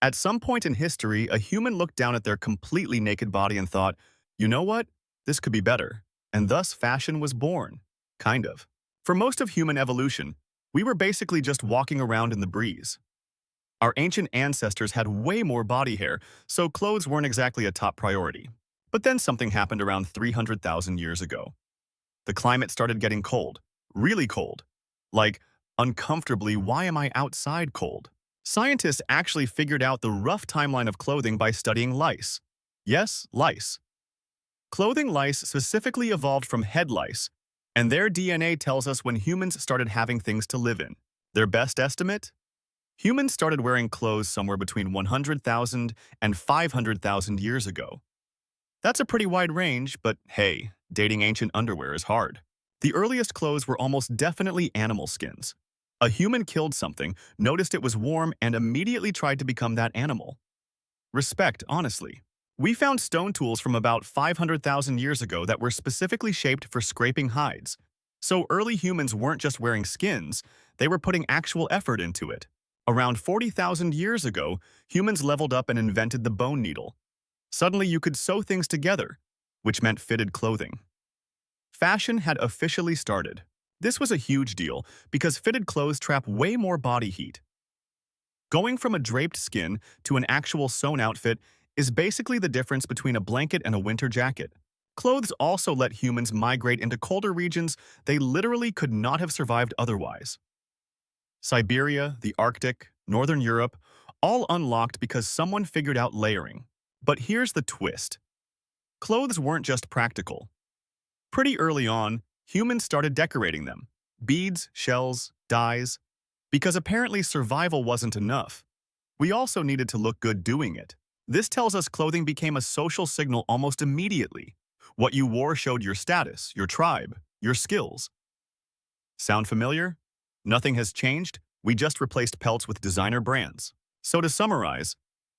At some point in history, a human looked down at their completely naked body and thought, you know what? This could be better. And thus fashion was born. Kind of. For most of human evolution, we were basically just walking around in the breeze. Our ancient ancestors had way more body hair, so clothes weren't exactly a top priority. But then something happened around 300,000 years ago. The climate started getting cold. Really cold. Like, uncomfortably, why am I outside cold? Scientists actually figured out the rough timeline of clothing by studying lice. Yes, lice. Clothing lice specifically evolved from head lice, and their DNA tells us when humans started having things to live in. Their best estimate? Humans started wearing clothes somewhere between 100,000 and 500,000 years ago. That's a pretty wide range, but hey, dating ancient underwear is hard. The earliest clothes were almost definitely animal skins. A human killed something, noticed it was warm, and immediately tried to become that animal. Respect, honestly. We found stone tools from about 500,000 years ago that were specifically shaped for scraping hides. So early humans weren't just wearing skins, they were putting actual effort into it. Around 40,000 years ago, humans leveled up and invented the bone needle. Suddenly you could sew things together, which meant fitted clothing. Fashion had officially started. This was a huge deal because fitted clothes trap way more body heat. Going from a draped skin to an actual sewn outfit is basically the difference between a blanket and a winter jacket. Clothes also let humans migrate into colder regions they literally could not have survived otherwise. Siberia, the Arctic, Northern Europe, all unlocked because someone figured out layering. But here's the twist. Clothes weren't just practical. Pretty early on, humans started decorating them. Beads, shells, dyes. Because apparently survival wasn't enough. We also needed to look good doing it. This tells us clothing became a social signal almost immediately. What you wore showed your status, your tribe, your skills. Sound familiar? Nothing has changed, we just replaced pelts with designer brands. So to summarize,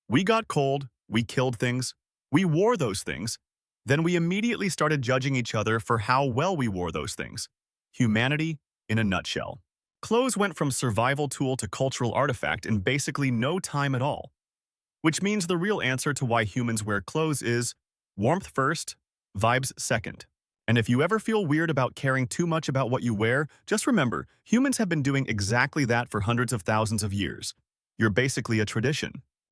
we got cold, we killed things, we wore those things, then we immediately started judging each other for how well we wore those things. Humanity in a nutshell. Clothes went from survival tool to cultural artifact in basically no time at all. Which means the real answer to why humans wear clothes is warmth first, vibes second. And if you ever feel weird about caring too much about what you wear, just remember, humans have been doing exactly that for hundreds of thousands of years. You're basically a tradition.